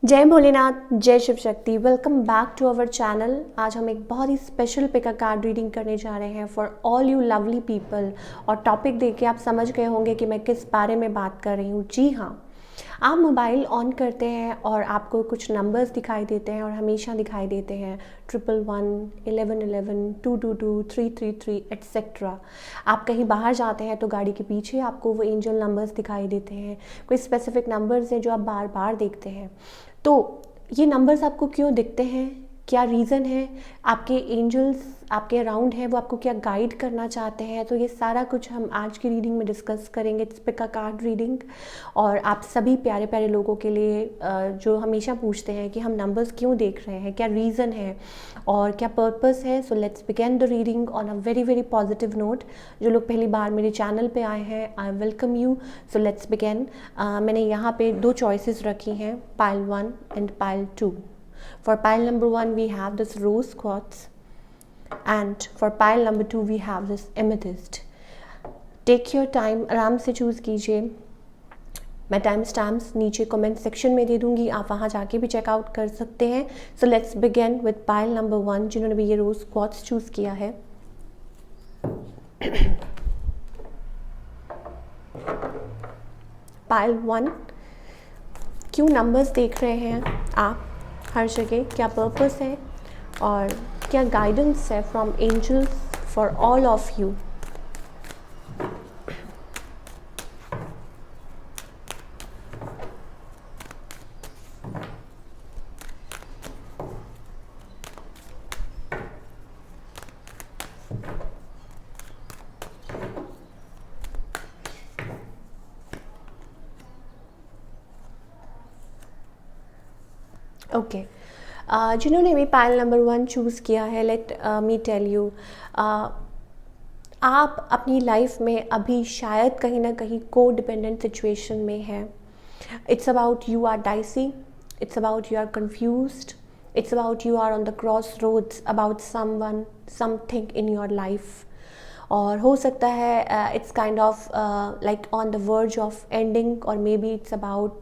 जय भोलेनाथ, जय Shiv Shakti. Welcome back to our channel. आज हम एक बहुत ही स्पेशल पिक कार्ड रीडिंग करने जा रहे हैं for all you lovely people. और टॉपिक देख के आप समझ गए होंगे कि मैं किस बारे में बात कर रही हूँ। जी हाँ, आप मोबाइल ऑन करते हैं और आपको कुछ नंबर्स दिखाई देते हैं और हमेशा दिखाई देते हैं 111, 1111, 222, 333 एट्सेट्रा। आप कहीं बाहर जाते हैं तो गाड़ी के पीछे आपको वो एंजल नंबर्स दिखाई देते हैं। कोई स्पेसिफिक नंबर्स हैं जो आप बार बार देखते हैं। तो ये नंबर्स आपको क्यों दिखते हैं, क्या रीज़न है, आपके एंजल्स आपके अराउंड हैं, वो आपको क्या गाइड करना चाहते हैं, तो ये सारा कुछ हम आज की रीडिंग में डिस्कस करेंगे। It's pick a card reading. और आप सभी प्यारे प्यारे लोगों के लिए जो हमेशा पूछते हैं कि हम नंबर्स क्यों देख रहे हैं, क्या रीज़न है और क्या पर्पस है। So let's begin the reading on a very very positive note. जो लोग पहली बार मेरे चैनल पे आए हैं, I welcome you. So let's begin. मैंने यहाँ पे दो चॉइसेस रखी हैं, pile 1 and pile 2। For pile number 1 we have this rose quartz, and for pile number 2 we have this amethyst. Take your time, आराम से चूज़ कीजिए। मैं टाइम स्टैम्प्स नीचे कमेंट सेक्शन में दे दूँगी, आप वहाँ जाके भी चेकआउट कर सकते हैं। So let's begin with pile number 1, जिन्होंने भी ये रोज़ क्वार्ट्ज चूज़ किया है। पाइल 1, क्यों नंबर्स देख रहे हैं आप हर जगह, क्या पर्पस है और क्या गाइडेंस है from angels for all of you. Okay, जिन्होंने भी पाइल नंबर 1 चूज़ किया है, लेट मी टेल यू, आप अपनी लाइफ में अभी शायद कहीं ना कहीं को डिपेंडेंट सिचुएशन में हैं। It's about you are dicey, it's about you are confused, it's about you are on the crossroads about someone something in your life. और हो सकता है it's kind of like on the verge of ending, और maybe it's about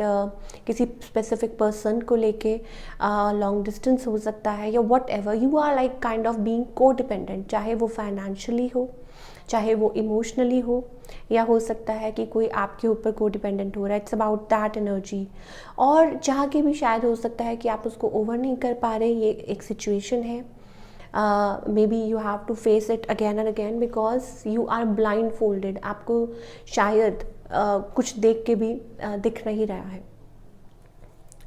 किसी specific person को लेके long distance हो सकता है, या whatever. You are like kind of being को डिपेंडेंट, चाहे वो फाइनेंशियली हो, चाहे वो इमोशनली हो, या हो सकता है कि कोई आपके ऊपर को डिपेंडेंट हो रहा है। It's about that energy. और जहाँ के भी शायद हो सकता है कि आप उसको ओवर नहीं कर पा रहे, ये एक सिचुएशन है। maybe you have to face it again and again because you are blindfolded। आपको शायद कुछ देख के भी दिख नहीं रहा है।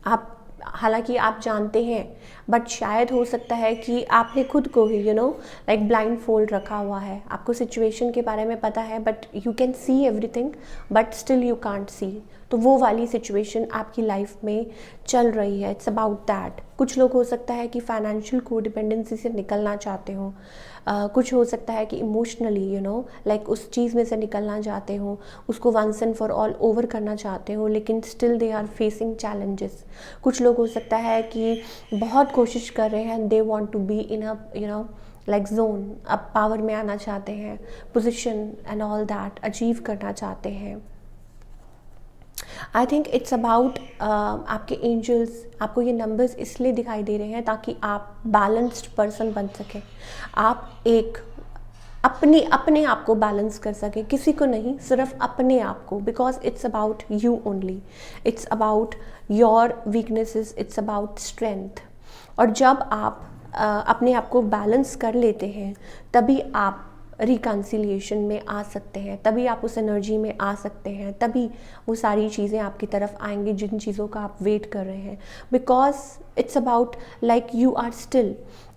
आप हालांकि आप जानते हैं, बट शायद हो सकता है कि आपने खुद को ही लाइक ब्लाइंड फोल्ड रखा हुआ है। आपको सिचुएशन के बारे में पता है, but you can see everything, but still you can't see. तो वो वाली सिचुएशन आपकी लाइफ में चल रही है। It's about that. कुछ लोग हो सकता है कि फाइनेंशियल को डिपेंडेंसी से निकलना चाहते हो, कुछ हो सकता है कि इमोशनली लाइक उस चीज़ में से निकलना चाहते हो, उसको once and for all over करना चाहते हो, लेकिन still they are facing challenges. कुछ लोग हो सकता है कि बहुत कोशिश कर रहे हैं, they want to be in a like zone, अब पावर में आना चाहते हैं, position and all that achieve करना चाहते हैं। आई थिंक इट्स अबाउट आपके एंजल्स आपको ये नंबर्स इसलिए दिखाई दे रहे हैं ताकि आप बैलेंस्ड पर्सन बन सकें। आप एक अपने आप को बैलेंस कर सकें, किसी को नहीं, सिर्फ अपने आप को। Because it's about you only, it's about your weaknesses, it's about strength. और जब आप अपने आप को बैलेंस कर लेते हैं, तभी आप रिकन्सिलिएशन में आ सकते हैं, तभी आप उस एनर्जी में आ सकते हैं, तभी वो सारी चीज़ें आपकी तरफ आएंगी जिन चीज़ों का आप वेट कर रहे हैं। Because it's about like you are still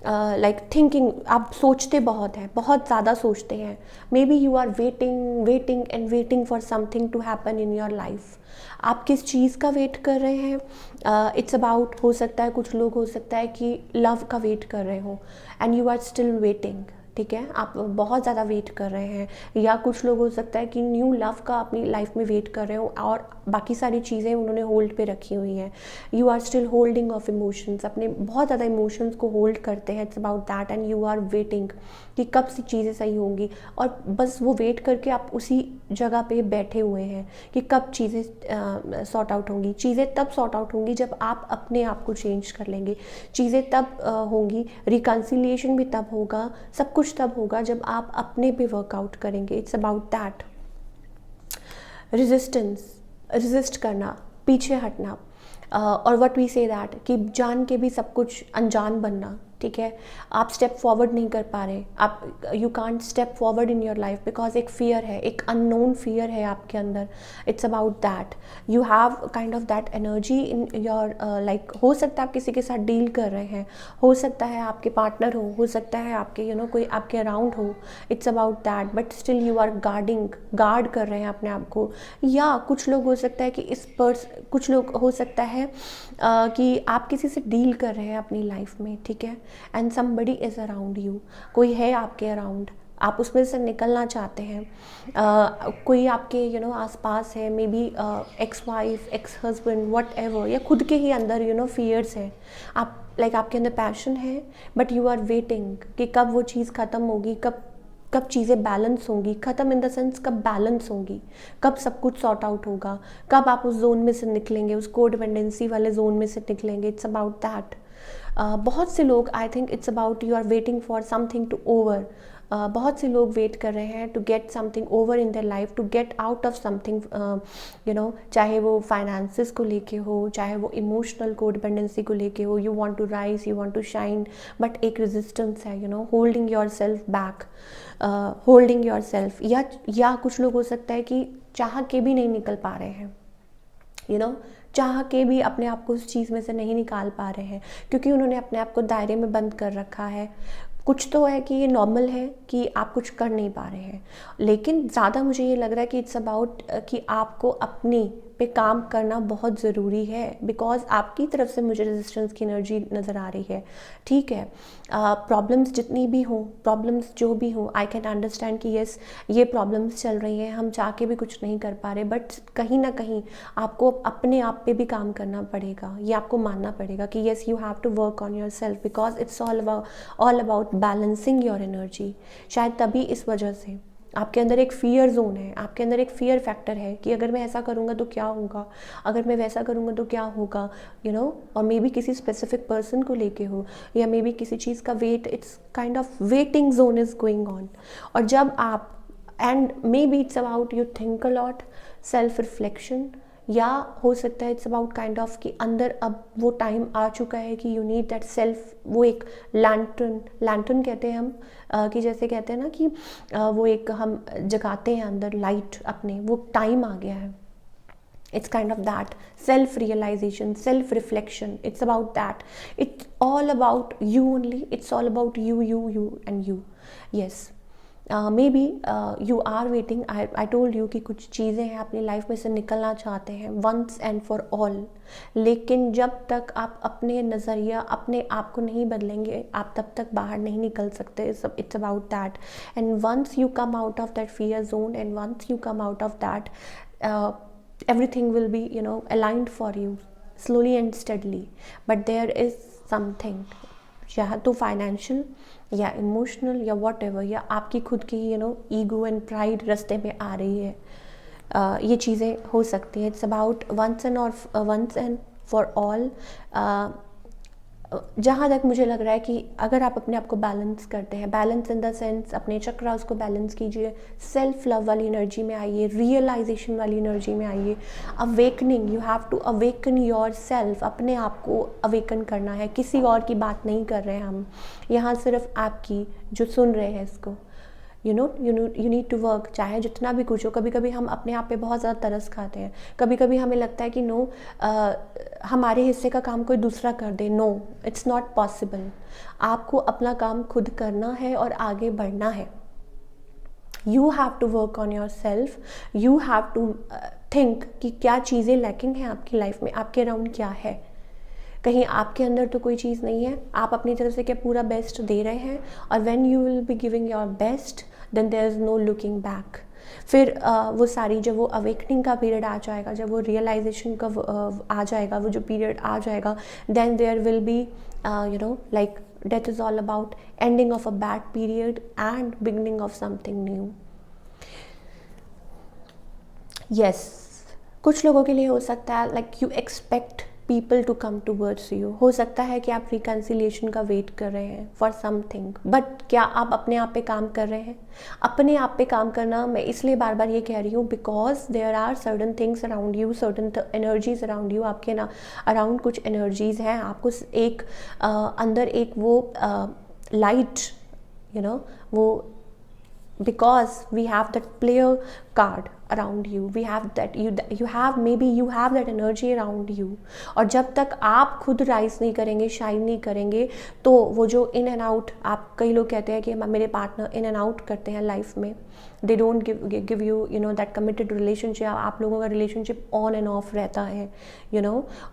like thinking. आप सोचते बहुत हैं, बहुत ज़्यादा सोचते हैं। May be you are waiting and waiting for something to happen in your life. आप किस चीज़ का वेट कर रहे हैं? इट्स अबाउट, हो सकता है कुछ लोग हो सकता है कि लव का वेट कर रहे हो, and you are still waiting. ठीक है, आप बहुत ज़्यादा वेट कर रहे हैं, या कुछ लोग हो सकता है कि न्यू लव का अपनी लाइफ में वेट कर रहे हो और बाकी सारी चीज़ें उन्होंने होल्ड पे रखी हुई हैं। You are still holding of emotions, अपने बहुत ज़्यादा इमोशंस को होल्ड करते हैं, it's about that, and you are waiting कि कब सी चीज़ें सही होंगी, और बस वो वेट करके आप उसी जगह पे बैठे हुए हैं कि कब चीज़ें सॉर्ट आउट होंगी। चीज़ें तब सॉर्ट आउट होंगी जब आप अपने आप को चेंज कर लेंगे, चीज़ें तब होंगी, रिकन्सिलिएशन भी तब होगा, सब कुछ तब होगा जब आप अपने पे वर्कआउट करेंगे। It's about that. Resistance, resist करना, पीछे हटना, और व्हाट वी से दैट कि जान के भी सब कुछ अनजान बनना, ठीक है। आप स्टेप फॉरवर्ड नहीं कर पा रहे, आप you can't step forward in your life because एक फियर है, एक अननोन फियर है आपके अंदर। It's about that, you have kind of that energy in your like, हो सकता है आप किसी के साथ डील कर रहे हैं, हो सकता है आपके पार्टनर हो सकता है आपके कोई आपके अराउंड हो। It's about that, but still you are guard कर रहे हैं अपने आप को। या कुछ लोग हो सकता है कि कुछ लोग हो सकता है कि आप किसी से डील कर रहे हैं अपनी लाइफ में, ठीक है, and somebody is around you, कोई है आपके अराउंड, आप उसमें से निकलना चाहते हैं। कोई आपके आसपास है, may be ex wife, ex husband, what ever, या खुद के ही अंदर फियर्स है। आप आपके अंदर पैशन है, बट यू आर वेटिंग कि कब वो चीज़ ख़त्म होगी, कब चीज़ें बैलेंस होंगी, ख़त्म इन द सेंस कब बैलेंस होंगी, कब सब कुछ सॉर्ट आउट होगा, कब आप उस जोन में से निकलेंगे, उस कोडिपेंडेंसी वाले जोन में से निकलेंगे। It's about that. बहुत से लोग, I think it's about you are waiting for something to over. बहुत से लोग वेट कर रहे हैं to get something over in their life, to get out of something, चाहे वो फाइनेंसिस को लेके हो, चाहे वो इमोशनल कोडिपेंडेंसी को लेके हो। You want to rise, you want to shine, but एक रेजिस्टेंस है, holding yourself back, holding yourself. या कुछ लोग हो सकता है कि चाह के भी नहीं निकल पा रहे हैं, चाह के भी अपने आप को उस चीज़ में से नहीं निकाल पा रहे हैं, क्योंकि उन्होंने अपने आप को दायरे में बंद कर रखा है। कुछ तो है कि ये नॉर्मल है कि आप कुछ कर नहीं पा रहे हैं, लेकिन ज़्यादा मुझे ये लग रहा है कि इट्स अबाउट कि आपको अपने पे काम करना बहुत ज़रूरी है, बिकॉज आपकी तरफ से मुझे रेजिस्टेंस की एनर्जी नज़र आ रही है, ठीक है। प्रॉब्लम्स जितनी भी हों, प्रॉब्लम्स जो भी हों, आई कैन अंडरस्टैंड कि येस ये प्रॉब्लम्स चल रही हैं, हम चाह के भी कुछ नहीं कर पा रहे, बट कहीं ना कहीं आपको अपने आप पे भी काम करना पड़ेगा। ये आपको मानना पड़ेगा कि yes you have to work on yourself, because it's all about balancing your energy. शायद तभी इस वजह से आपके अंदर एक फियर जोन है, आपके अंदर एक फियर फैक्टर है कि अगर मैं ऐसा करूँगा तो क्या होगा, अगर मैं वैसा करूँगा तो क्या होगा, और मे बी किसी स्पेसिफिक पर्सन को लेके हो, या मे बी किसी चीज़ का wait, it's kind of waiting zone is going on. और जब आप, and maybe it's about you think a lot, self reflection, या हो सकता है इट्स अबाउट काइंड ऑफ कि अंदर अब वो टाइम आ चुका है कि यू नीड दैट सेल्फ, वो एक लैंटर्न कहते हैं हम, कि जैसे कहते हैं ना कि वो एक हम जगाते हैं अंदर लाइट अपने, वो टाइम आ गया है। It's kind of that self-realization, self-reflection. It's about that. It's all about you only. It's all about you and you. Yes. Maybe you are waiting. I told you कि कुछ चीज़ें हैं अपनी लाइफ में से निकलना चाहते हैं once and for all. लेकिन जब तक आप अपने नज़रिया, अपने आप को नहीं बदलेंगे, आप तब तक बाहर नहीं निकल सकते. It's about that. And once you come out of that fear zone, and once you come out of that, everything will be aligned for you slowly and steadily. But there is something, या तो financial या emotional या what ever, या आपकी खुद की ego and pride रास्ते में आ रही है, ये चीज़ें हो सकती हैं. It's about once and for all. जहाँ तक मुझे लग रहा है कि अगर आप अपने आप को बैलेंस करते हैं, बैलेंस इन द सेंस अपने चक्रास को बैलेंस कीजिए, सेल्फ लव वाली एनर्जी में आइए, रियलाइजेशन वाली एनर्जी में आइए, awakening, you have to awaken yourself. अपने आप को अवेकन करना है, किसी और की बात नहीं कर रहे हैं हम यहाँ, सिर्फ आपकी जो सुन रहे हैं इसको. यू नीड टू वर्क, चाहे जितना भी कुछ हो. कभी कभी हम अपने आप पे बहुत ज़्यादा तरस खाते हैं, कभी कभी हमें लगता है कि हमारे हिस्से का काम कोई दूसरा कर दे. No, it's not possible. आपको अपना काम खुद करना है और आगे बढ़ना है. You have to work on yourself. You have to think कि क्या चीज़ें लैकिंग हैं आपकी लाइफ में, आपके अराउंड क्या है. कहीं आपके अंदर तो कोई चीज़ नहीं है, आप अपनी तरफ से क्या पूरा बेस्ट दे रहे हैं, और when you will be giving your best then there is no looking back. फिर वो सारी, जब वो अवेकनिंग का पीरियड आ जाएगा, जब वो रियलाइजेशन का आ जाएगा, वो जो पीरियड आ जाएगा, then there will be like death is all about ending of a bad period and beginning of something new. Yes, कुछ लोगों के लिए हो सकता है like you expect people to come towards you. हो सकता है कि आप reconciliation का वेट कर रहे हैं for something, but क्या आप अपने आप पे काम कर रहे हैं? अपने आप पे काम करना मैं इसलिए बार बार ये कह रही हूँ because there are certain things around you, certain energies around you. आपके ना around कुछ energies हैं, आपको एक अंदर एक वो light, वो because we have that player card around you, we have that you have maybe you have that energy around you. और जब तक आप खुद राइज नहीं करेंगे, शाइन नहीं करेंगे, तो वो जो इन एंड आउट, आप कई लोग कहते हैं कि मेरे पार्टनर इन एंड आउट करते हैं लाइफ में, they don't give you that committed relationship, आप लोगों का रिलेशनशिप ऑन एंड ऑफ रहता है,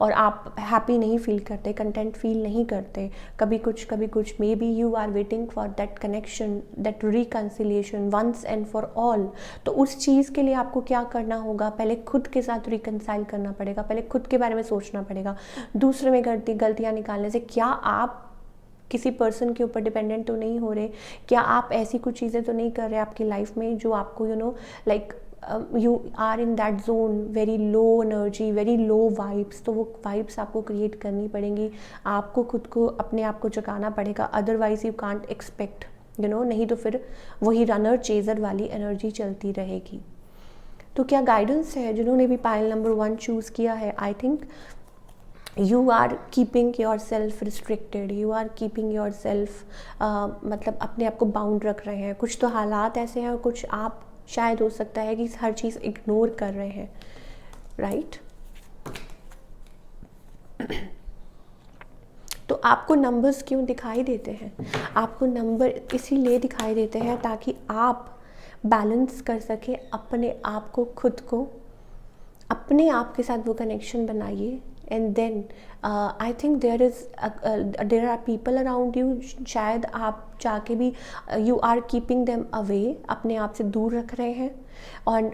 और आप हैप्पी नहीं फील करते, कंटेंट फील नहीं करते, कभी कुछ may be you are waiting for that connection, that reconciliation once and for all. तो उस चीज़ के लिए आपको क्या करना होगा, पहले खुद के साथ रिकन्साइल करना पड़ेगा, पहले खुद के बारे में सोचना पड़ेगा। दूसरे में गलतियाँ निकालने से क्या आप किसी पर्सन के ऊपर डिपेंडेंट तो नहीं हो रहे, क्या आप ऐसी कुछ चीज़ें तो नहीं कर रहे आपकी लाइफ में जो आपको like you are in that zone, very low energy, very low vibes. तो वो वाइब्स आपको क्रिएट करनी पड़ेंगी, आपको खुद को अपने आप को जगाना पड़ेगा, अदरवाइज यू कांट एक्सपेक्ट, नहीं तो फिर वही रनर चेजर वाली एनर्जी चलती रहेगी। तो क्या गाइडेंस है जिन्होंने भी पाइल नंबर 1 चूज़ किया है? I think you are keeping yourself restricted, you are keeping yourself मतलब अपने आप को बाउंड रख रहे हैं। कुछ तो हालात ऐसे हैं और कुछ आप शायद हो सकता है कि हर चीज़ इग्नोर कर रहे हैं, राइट? तो आपको नंबर्स क्यों दिखाई देते हैं? आपको नंबर इसीलिए दिखाई देते हैं ताकि आप बैलेंस कर सकें अपने आप को, खुद को, अपने आप के साथ वो कनेक्शन बनाइए। And then I think there are people around you, शायद आप चाह के भी you are keeping them away, अपने आप से दूर रख रहे हैं और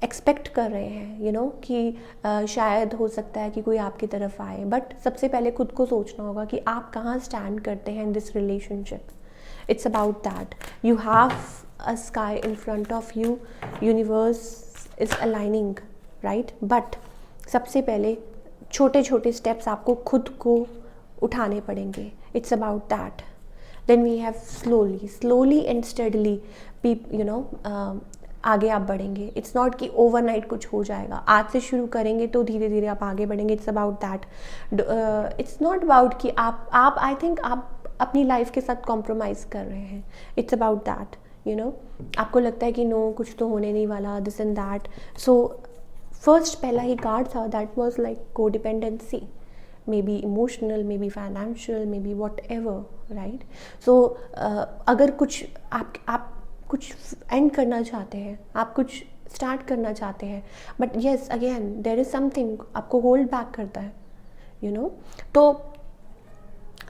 एक्सपेक्ट कर रहे हैं कि शायद हो सकता है कि कोई आपकी तरफ आए। बट सबसे पहले खुद को सोचना होगा कि आप कहाँ स्टैंड करते हैं in this relationship. It's about that, you have a sky in front of you, universe is aligning, right? But सबसे पहले छोटे छोटे स्टेप्स आपको खुद को उठाने पड़ेंगे। It's about that. Then we have slowly and steadily आगे आप बढ़ेंगे। इट्स नॉट कि ओवरनाइट कुछ हो जाएगा, आज से शुरू करेंगे तो धीरे धीरे आप आगे बढ़ेंगे। It's about that. It's not about कि आप आई थिंक आप अपनी लाइफ के साथ कॉम्प्रोमाइज़ कर रहे हैं। इट्स अबाउट दैट, आपको लगता है कि नो कुछ तो होने नहीं वाला, this and that. So first पहला ही कार्ड था that was like codependency, maybe emotional, maybe financial, maybe whatever, right? So अगर कुछ आप कुछ एंड करना चाहते हैं, आप कुछ स्टार्ट करना चाहते हैं, but yes again there is something आपको होल्ड बैक करता है, तो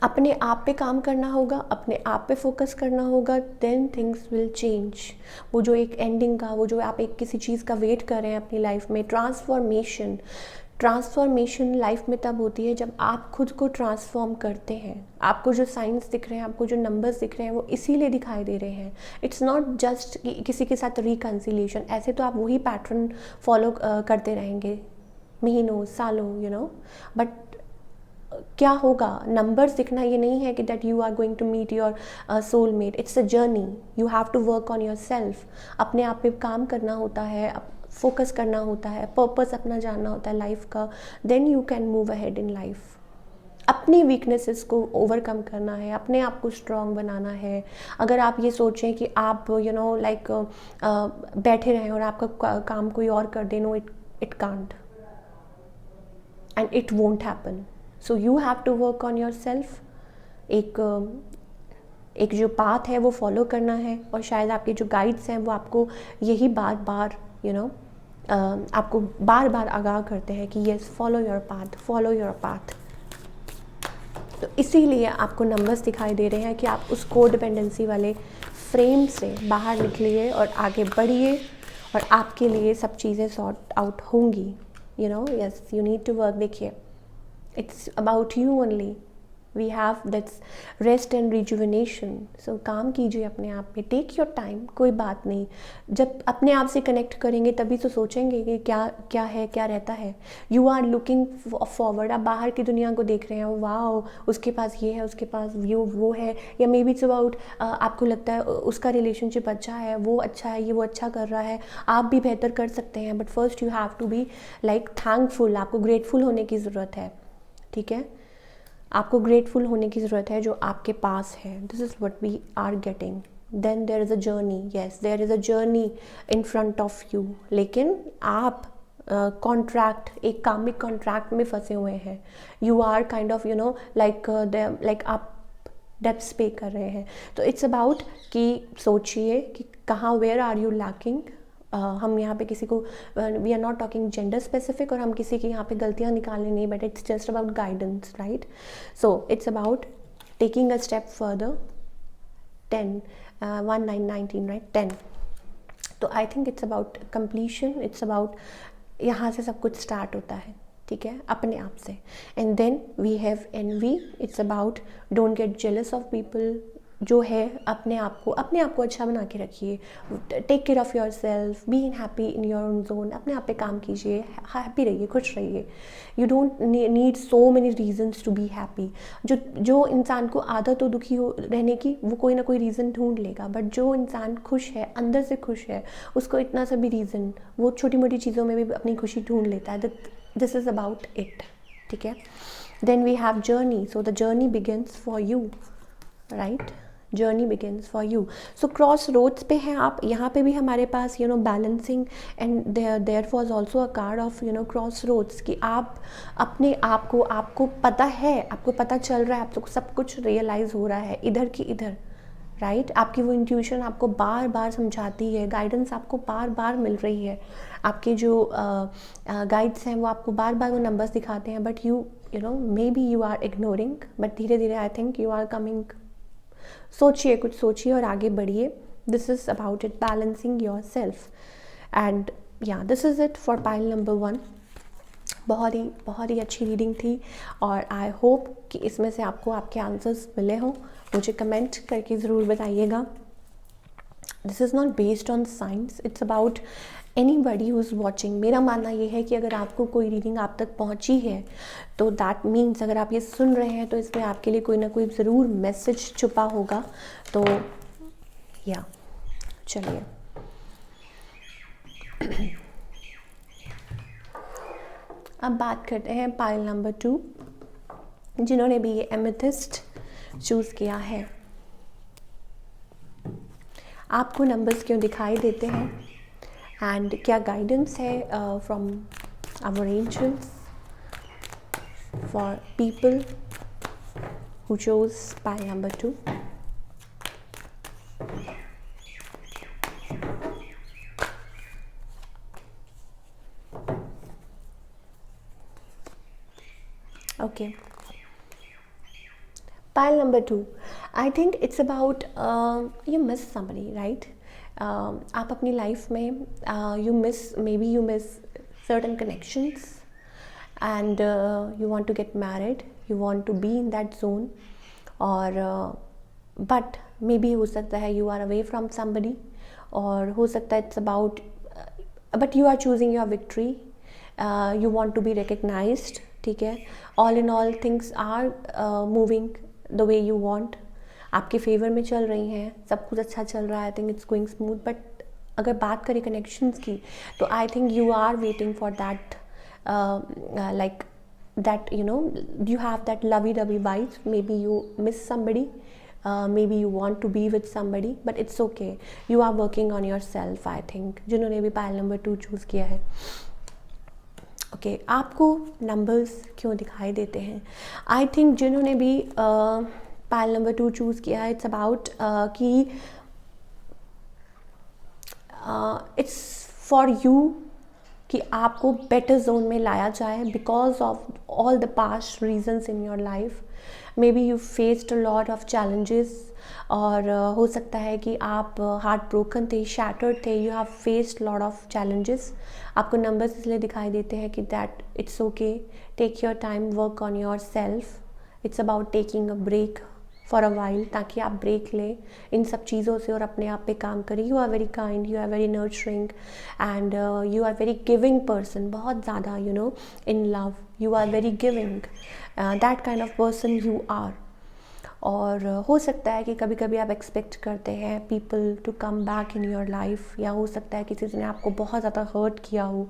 अपने आप पे काम करना होगा, अपने आप पे फोकस करना होगा, देन थिंग्स विल चेंज। वो जो एक एंडिंग का, वो जो आप एक किसी चीज़ का वेट कर रहे हैं अपनी लाइफ में, ट्रांसफॉर्मेशन लाइफ में तब होती है जब आप खुद को ट्रांसफॉर्म करते हैं। आपको जो साइंस दिख रहे हैं, आपको जो नंबर्स दिख रहे हैं, वो इसीलिए दिखाई दे रहे हैं। इट्स नॉट जस्ट किसी के साथ रिकन्सिलिएशन, ऐसे तो आप वही पैटर्न फॉलो करते रहेंगे महीनों सालों, बट क्या होगा, नंबर्स दिखना ये नहीं है कि that you are going to meet your soulmate. It's a journey, you have to work on yourself. अपने आप पे काम करना होता है, फोकस करना होता है, पर्पस अपना जानना होता है लाइफ का, then you can move ahead in life. अपनी वीकनेसेस को ओवरकम करना है, अपने आप को स्ट्रॉन्ग बनाना है। अगर आप ये सोचें कि आप लाइक बैठे रहें और आपका काम कोई और कर दे, no it can't and it won't happen. So you have to work on yourself. एक जो पाथ है वो फॉलो करना है, और शायद आपके जो गाइड्स हैं वो आपको यही बार बार आपको बार बार आगाह करते हैं कि yes, follow your path, follow your path. तो इसीलिए आपको नंबर्स दिखाई दे रहे हैं कि आप उस को डिपेंडेंसी वाले फ्रेम से बाहर निकलिए और आगे बढ़िए, और आपके लिए सब चीज़ें सॉर्ट आउट होंगी. Yes, you need to work. देखिए, it's about you only. We have that's rest and rejuvenation. So काम कीजिए अपने आप पे, टेक योर टाइम, कोई बात नहीं. जब अपने आप से कनेक्ट करेंगे तभी तो सोचेंगे कि क्या क्या है, क्या रहता है. You are looking forward. आप बाहर की दुनिया को देख रहे हैं, वाह उसके पास ये है, उसके पास वो है, या मे बी इट्स अबाउट आपको लगता है उसका रिलेशनशिप अच्छा है, वो अच्छा है, ये वो अच्छा कर रहा है, आप भी बेहतर कर सकते हैं. But first you have to be like thankful. आपको ग्रेटफुल होने की ज़रूरत है. ठीक है, आपको ग्रेटफुल होने की ज़रूरत है जो आपके पास है. This is what we are getting. Then there is a journey. Yes, there is a journey in front of you. लेकिन आप कॉन्ट्रैक्ट एक कामिक कॉन्ट्रैक्ट में फंसे हुए हैं. You are kind of like आप डेप्स पे कर रहे हैं. तो इट्स अबाउट कि सोचिए कि कहाँ, वेयर आर यू लैकिंग. हम यहाँ पे किसी को, we are not talking gender specific, और हम किसी की यहाँ पे गलतियाँ निकालने नहीं, but it's just about guidance, right. So it's about taking a step further. 10 1 9 19, right, 10. तो I think it's about completion. It's about यहाँ से सब कुछ स्टार्ट होता है. ठीक है, अपने आप से. And then we have envy. It's about don't get jealous of people. जो है अपने आप को अच्छा बना के रखिए. Take care of yourself. Be in happy in your own zone. अपने आप पे काम कीजिए, हैप्पी रहिए, खुश रहिए. You don't need so many reasons to be happy. जो इंसान को आदत हो दुखी हो रहने की, वो कोई ना कोई रीज़न ढूंढ लेगा. बट जो इंसान खुश है, अंदर से खुश है, उसको इतना सा भी रीज़न, वो छोटी मोटी चीज़ों में भी अपनी खुशी ढूंढ लेता है. This is about it. ठीक है. Then we have journey. So the journey begins for you, right. Journey begins for you. So crossroads पे हैं आप. यहाँ पे भी हमारे पास balancing, and there was also a card of crossroads, कि आप अपने आप को, आपको पता है, आपको पता चल रहा है, आपको सब कुछ रियलाइज़ हो रहा है इधर की इधर, राइट. आपकी वो इंट्यूशन आपको बार बार समझाती है, गाइडेंस आपको बार बार मिल रही है. आपके जो गाइड्स हैं वो आपको बार बार वो नंबर्स दिखाते हैं, but you may B you are ignoring. But धीरे धीरे I think you are coming. सोचिए, कुछ सोचिए और आगे बढ़िए. This is about it, balancing yourself. And yeah, this is it for pile number 1. बहुत ही अच्छी रीडिंग थी, और आई होप कि इसमें से आपको आपके आंसर्स मिले हों. मुझे कमेंट करके ज़रूर बताइएगा. This is not based on science. It's about anybody who is watching. मेरा मानना ये है कि अगर आपको कोई रीडिंग आप तक पहुंची है, तो दैट मीन्स, अगर आप ये सुन रहे हैं, तो इसमें आपके लिए कोई ना कोई ज़रूर मैसेज छुपा होगा. तो या चलिए, अब बात करते हैं पाइल नंबर 2, जिन्होंने भी ये एमेथिस्ट चूज़ किया है. आपको नंबर्स क्यों दिखाई देते हैं, एंड क्या गाइडेंस है from our angels for people who chose pile number 2. Okay. Pile number 2. I think it's about you miss somebody, right? आप अपनी लाइफ में you miss certain connections, and you want to get married, you want to be in that zone, और but maybe हो सकता है you are away from somebody, और हो सकता है it's about but you are choosing your victory. You want to be recognized. ठीक है. All in all things are moving the way you want. आपके फेवर में चल रही हैं, सब कुछ अच्छा चल रहा है. I think it's going smooth. But अगर बात करें कनेक्शंस की, तो I think you are waiting for that, like that you have that lovey-dovey vibes. Maybe you miss somebody, maybe you want to be with somebody, but it's okay. You are working on yourself, I think. जिन्होंने भी pile number 2 choose किया है. Okay, आपको numbers क्यों दिखाई देते हैं? I think जिन्होंने भी पाइल नंबर 2 चूज़ किया है, इट्स अबाउट कि इट्स फॉर यू कि आपको बेटर जोन में लाया जाए because of all the past reasons in your life. May be you faced a lot of challenges, और हो सकता है कि आप हार्ट ब्रोकन थे, शैटर्ड थे, you have faced lot of challenges. आपको नंबर्स इसलिए दिखाई देते हैं कि that it's okay, take your time, work on yourself, it's about taking a break for a while, ताकि आप ब्रेक लें इन सब चीज़ों से और अपने आप पे काम करें। You are very kind, you are very nurturing and you are very giving person, बहुत ज़्यादा you know in love, you are very giving, that kind of person you are. और हो सकता है कि कभी कभी आप एक्सपेक्ट करते हैं people to come back in your life, या हो सकता है किसी ने आपको बहुत ज़्यादा हर्ट किया हो,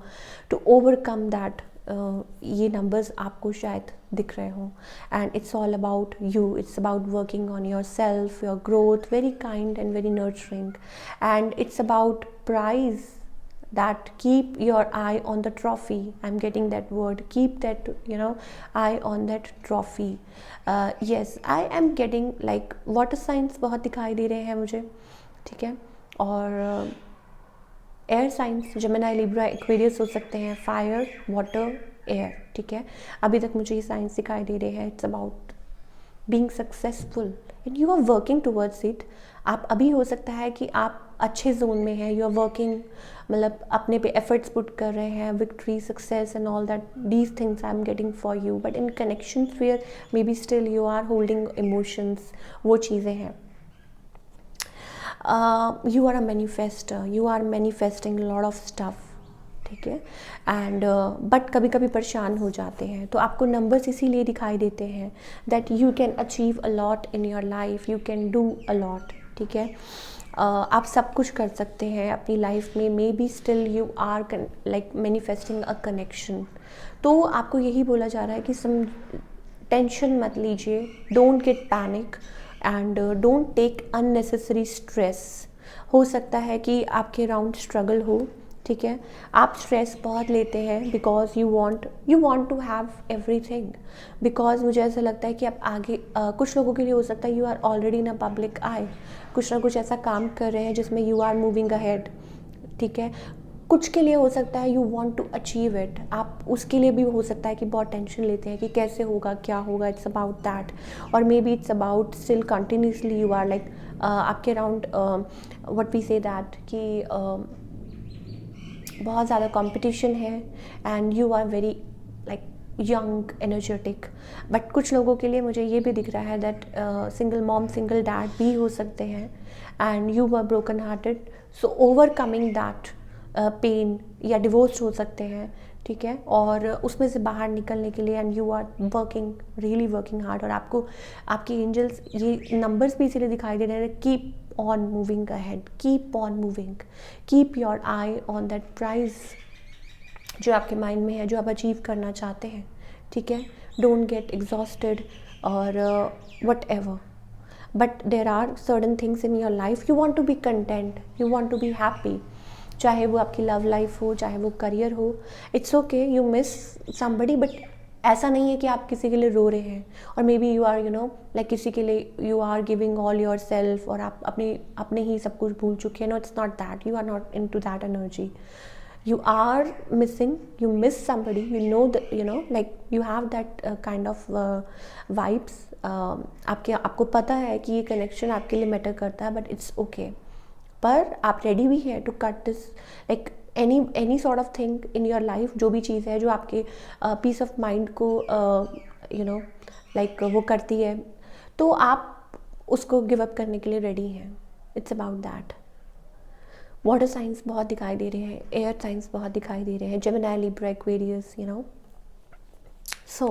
टू ओवरकम दैट। ये नंबर्स आपको शायद दिख रहे हों, and it's all about you, it's about working on yourself, your growth, very kind and very nurturing, and it's about prize that keep your eye on the trophy. I'm getting that word, keep that eye on that trophy. Yes, I am getting like water signs बहुत दिखाई दे रहे हैं मुझे, ठीक है, और air science Gemini, Libra, Aquarius हो सकते हैं, फायर, वाटर, एयर, ठीक है। अभी तक मुझे ये साइंस दिखाई दे रहे हैं। It's about being successful and you are working towards it. आप अभी हो सकता है कि आप अच्छे जोन में हैं, यू आर वर्किंग, मतलब अपने पे एफर्ट्स पुट कर रहे हैं, victory, success and all that, these things I am getting for you, but in connections where maybe still you are holding emotions, वो चीज़ें हैं। You are a manifester, you are manifesting lot of stuff, ठीक है, and but कभी कभी परेशान हो जाते हैं, तो आपको नंबर्स इसीलिए दिखाई देते हैं that you can achieve a lot in your life, you can do a lot, ठीक है। आप सब कुछ कर सकते हैं अपनी लाइफ में, maybe still you are like manifesting a connection. तो आपको यही बोला जा रहा है कि सम टेंशन मत लीजिए, don't get panic and don't take unnecessary stress. हो सकता है कि आपके अराउंड स्ट्रगल हो, ठीक है, आप स्ट्रेस बहुत लेते हैं because you want to have everything, because मुझे ऐसा लगता है कि आप आगे कुछ लोगों के लिए हो सकता है you are already in a public eye, कुछ ना कुछ ऐसा काम कर रहे हैं जिसमें यू आर मूविंग अहेड, ठीक है। कुछ के लिए हो सकता है you want to achieve it, आप उसके लिए भी हो सकता है कि बहुत टेंशन लेते हैं कि कैसे होगा, क्या होगा, इट्स अबाउट दैट, और maybe it's about still continuously you are like आपके around what we say that कि बहुत ज़्यादा कंपटीशन है and you are very like young, energetic, but कुछ लोगों के लिए मुझे ये भी दिख रहा है that single mom, single dad भी हो सकते हैं and you are broken hearted, so overcoming that pain, या डिवोर्स हो सकते हैं, ठीक है, और उसमें से बाहर निकलने के लिए and you are working, really working hard, और आपको आपकी एंजल्स ये नंबर्स भी इसीलिए दिखाई दे रहे हैं, keep on moving ahead, keep on moving, keep your eye on that prize जो आपके माइंड में है, जो आप अचीव करना चाहते हैं, ठीक है। डोंट गेट एग्जॉस्टेड और whatever, but there are certain things in your life, you want to be content, you want to be happy, चाहे वो आपकी लव लाइफ हो, चाहे वो करियर हो, it's okay, you miss somebody, but ऐसा नहीं है कि आप किसी के लिए रो रहे हैं, और may be you are like किसी के लिए you are giving all yourself, और आप अपने ही सब कुछ भूल चुके हैं। No, it's not that, you are not into that energy, you are missing, you miss somebody, like you have that kind of vibes, आपको पता है कि ये कनेक्शन आपके लिए मैटर करता है, बट इट्स ओके, पर आप रेडी भी है to cut this, like any sort of thing in your life, जो भी चीज़ है जो आपके पीस ऑफ माइंड को लाइक वो करती है, तो आप उसको गिव अप करने के लिए रेडी हैं। It's about that. Water science बहुत दिखाई दे रहे हैं, एयर साइंस बहुत दिखाई दे रहे हैं, Gemini, Libra, Aquarius, so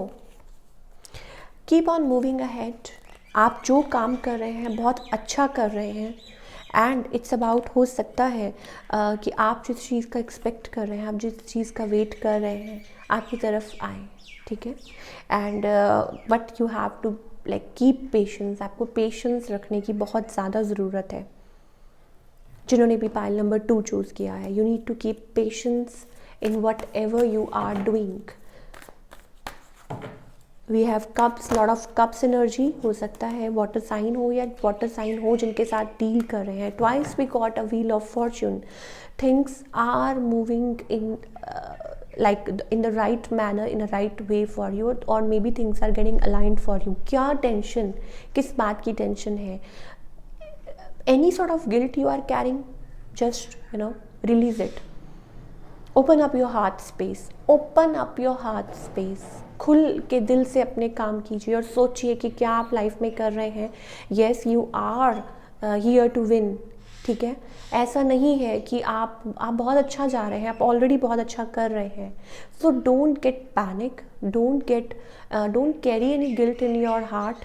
keep on moving ahead. आप जो काम कर रहे हैं बहुत अच्छा कर रहे हैं, एंड इट्स अबाउट, हो सकता है कि आप जिस चीज़ का एक्सपेक्ट कर रहे हैं, आप जिस चीज़ का वेट कर रहे हैं, आपकी तरफ आए, ठीक है, and but you have to like keep patience, आपको पेशेंस रखने की बहुत ज़्यादा ज़रूरत है। जिन्होंने भी पाइल नंबर 2 चूज़ किया है, you need to keep patience in whatever you are doing. We have cups, lot of cups energy, हो सकता है वाटर साइन हो या वाटर साइन हो जिनके साथ डील कर रहे हैं. Twice we got a wheel of fortune. Things are moving in like in the right manner, in a right way for you, or maybe things are getting aligned for you. क्या tension, किस बात की tension है? Any sort of guilt you are carrying, just release it. Open up your heart space, open up your heart space. खुल के दिल से अपने काम कीजिए और सोचिए कि क्या आप लाइफ में कर रहे हैं. Yes, you are here to win. ठीक है, ऐसा नहीं है कि आप बहुत अच्छा जा रहे हैं, आप ऑलरेडी बहुत अच्छा कर रहे हैं. So don't get panic, don't carry any guilt in your heart.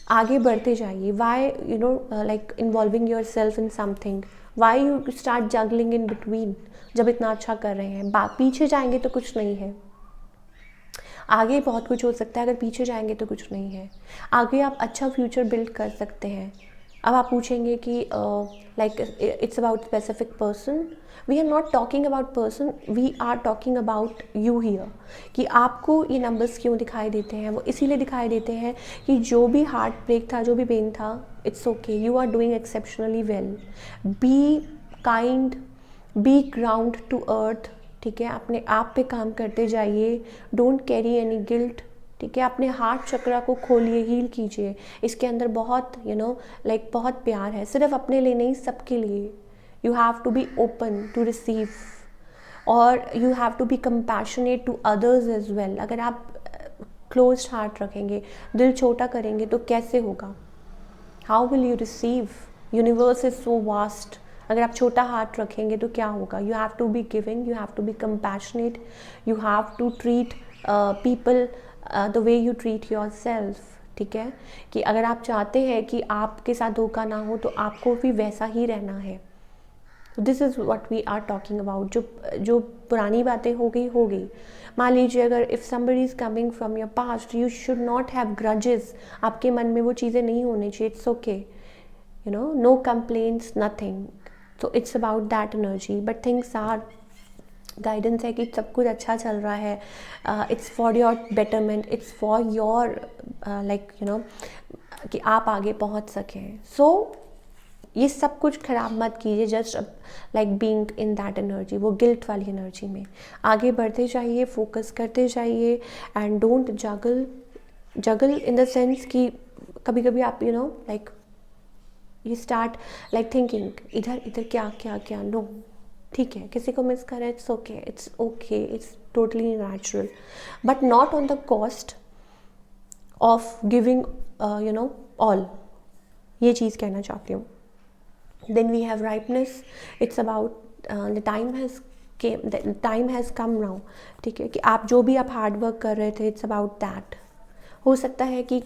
आगे बढ़ते जाइए. Why like involving your self in something, why you start juggling in between. जब इतना अच्छा कर रहे हैं, पीछे जाएंगे तो कुछ नहीं है. आगे बहुत कुछ हो सकता है, अगर पीछे जाएंगे तो कुछ नहीं है. आगे आप अच्छा फ्यूचर बिल्ड कर सकते हैं. अब आप पूछेंगे कि like it's about specific person. We are not talking about person, we are talking about you here. कि आपको ये नंबर्स क्यों दिखाई देते हैं? वो इसीलिए दिखाई देते हैं कि जो भी हार्ट ब्रेक था, जो भी पेन था, it's okay, you are doing exceptionally well. Be kind, be ground to earth. ठीक है, अपने आप पे काम करते जाइए. Don't carry any guilt. ठीक है, अपने हार्ट चक्रा को खोलिए, हील कीजिए. इसके अंदर बहुत लाइक बहुत प्यार है, सिर्फ अपने लिए नहीं, सबके लिए. You have to be open to receive, और you have to be compassionate to others as well. अगर आप क्लोज हार्ट रखेंगे, दिल छोटा करेंगे, तो कैसे होगा? How will you receive? Universe is so vast. अगर आप छोटा हार्ट रखेंगे तो क्या होगा? You have to be giving, you have to be compassionate, you have to treat people the way you treat yourself. ठीक है, कि अगर आप चाहते हैं कि आपके साथ धोखा ना हो, तो आपको भी वैसा ही रहना है. This is what we are talking about. जो पुरानी बातें हो गई. मान लीजिए, अगर if somebody is coming from your past, you should not have grudges. आपके मन में वो चीज़ें नहीं होनी चाहिए. It's okay, no complaints, nothing. तो it's about that energy. But things are, guidance है कि सब कुछ अच्छा चल रहा है. It's for your betterment, it's for your like कि आप आगे पहुंच सकें. सो ये सब कुछ खराब मत कीजिए. Just like being in that energy, वो गिल्ट वाली एनर्जी में आगे बढ़ते जाइए, फोकस करते जाइए. And don't juggle in the sense कि कभी कभी आप like you start like thinking इधर इधर क्या. नो, ठीक है, किसी को मिस करें, it's okay, it's totally natural. But not on the cost of giving all. ये चीज़ कहना चाहती हूँ. Then we have ripeness. It's about the time has come now. ठीक है, कि आप जो भी आप हार्ड वर्क कर रहे थे, इट्स अबाउट दैट. हो सकता है कि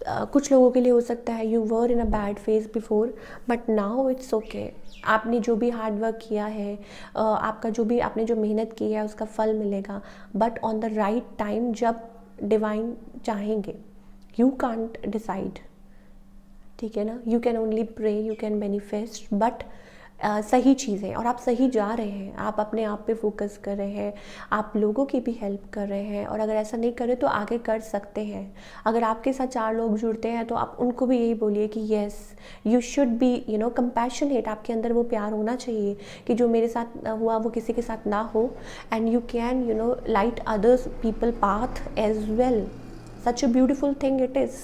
कुछ लोगों के लिए हो सकता है you were in a bad phase before, but now it's okay. आपने जो भी हार्ड वर्क किया है, आपका आपने जो मेहनत की है, उसका फल मिलेगा. But on the right time, जब डिवाइन चाहेंगे. You can't decide. ठीक है ना, you can only pray, you can manifest. But सही चीज़ें, और आप सही जा रहे हैं. आप अपने आप पे फोकस कर रहे हैं, आप लोगों की भी हेल्प कर रहे हैं. और अगर ऐसा नहीं करें तो आगे कर सकते हैं. अगर आपके साथ 4 लोग जुड़ते हैं, तो आप उनको भी यही बोलिए कि yes, you should be compassionate. आपके अंदर वो प्यार होना चाहिए कि जो मेरे साथ हुआ वो किसी के साथ ना हो. And you can light others people path as well. Such a beautiful thing it is.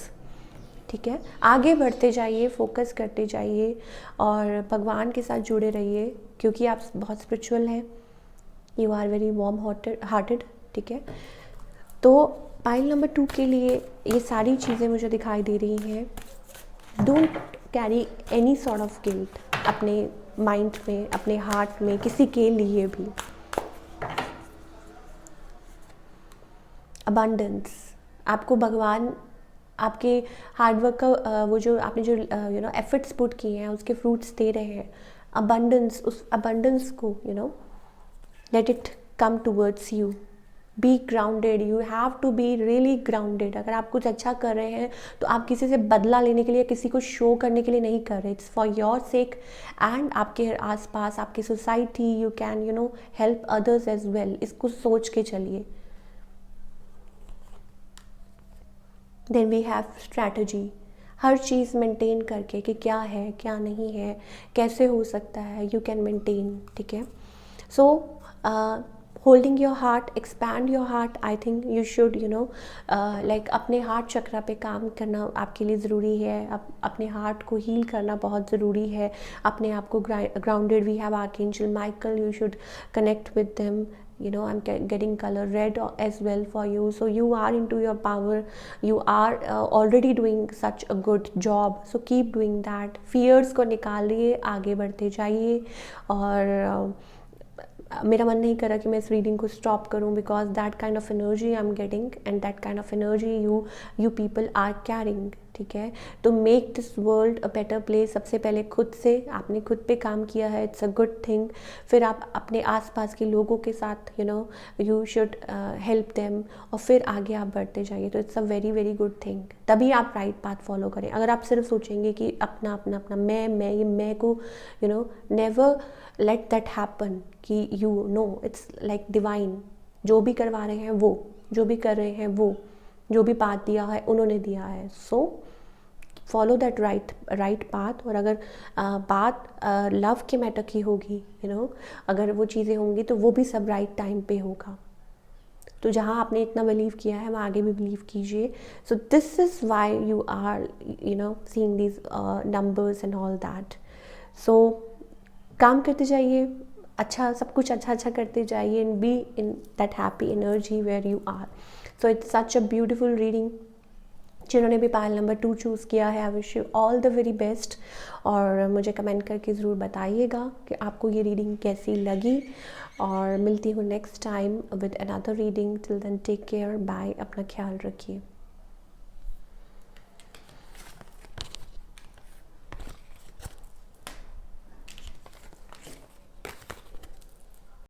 ठीक है, आगे बढ़ते जाइए, फोकस करते जाइए, और भगवान के साथ जुड़े रहिए, क्योंकि आप बहुत स्पिरिचुअल हैं. You are very warm hearted. ठीक है, तो पाइल नंबर 2 के लिए ये सारी चीज़ें मुझे दिखाई दे रही हैं. Don't carry any sort of guilt अपने माइंड में, अपने हार्ट में, किसी के लिए भी. अबंडेंस. आपको भगवान आपके हार्डवर्क का वो जो आपने जो एफर्ट्स पुट किए हैं, उसके फ्रूट्स दे रहे हैं. अबंडेंस, उस अबंडेंस को let it come towards you. Be grounded. You have to be really grounded. अगर आप कुछ अच्छा कर रहे हैं, तो आप किसी से बदला लेने के लिए, किसी को शो करने के लिए नहीं कर रहे. It's for your sake and आपके आसपास, आपकी society. You can help others as well. इसको सोच के चलिए. देन वी हैव स्ट्रैटेजी, हर चीज़ मेंटेन करके कि क्या है क्या नहीं है, कैसे हो सकता है, यू कैन मेंटेन, ठीक है. So holding your heart, expand your heart, I think you should like अपने हार्ट चक्रा पे काम करना आपके लिए ज़रूरी है. अपने हार्ट को हील करना बहुत ज़रूरी है. अपने आप को grounded, we have archangel Michael, you should connect with them. I'm getting color red as well for you, so you are into your power, you are already doing such a good job, so keep doing that. fears को निकालिए, आगे बढ़ते जाइए. और मेरा मन नहीं कर रहा कि मैं इस रीडिंग को स्टॉप करूं, because that kind of energy I am getting and that kind of energy you people are carrying, ठीक है. तो make this world a better place. सबसे पहले खुद से, आपने खुद पे काम किया है, इट्स अ गुड थिंग. फिर आप अपने आसपास के लोगों के साथ यू शुड हेल्प देम, और फिर आगे आप बढ़ते जाइए. तो it's a very very good thing. तभी आप राइट पाथ फॉलो करें. अगर आप सिर्फ सोचेंगे कि अपना अपना अपना मैं ये मैं को नेवर लेट दैट हैपन, कि इट्स लाइक डिवाइन. जो भी करवा रहे हैं वो, जो भी कर रहे हैं वो, जो भी पाथ दिया है उन्होंने दिया है. So follow that right path. और अगर बात लव के मैटर की होगी, अगर वो चीज़ें होंगी तो वो भी सब राइट टाइम पे होगा. तो जहाँ आपने इतना बिलीव किया है वहाँ आगे भी बिलीव कीजिए. So this is why you are seeing these numbers and all that. So काम करते जाइए, अच्छा सब कुछ अच्छा अच्छा करते जाइए, and be in that happy energy where you are. So it's such a beautiful reading. जिन्होंने भी पायल नंबर 2 चूज़ किया है, I wish you all the very best. और मुझे कमेंट करके ज़रूर बताइएगा कि आपको ये रीडिंग कैसी लगी. और मिलती हूँ next time with another reading. Till then take care, bye, अपना ख्याल रखिए.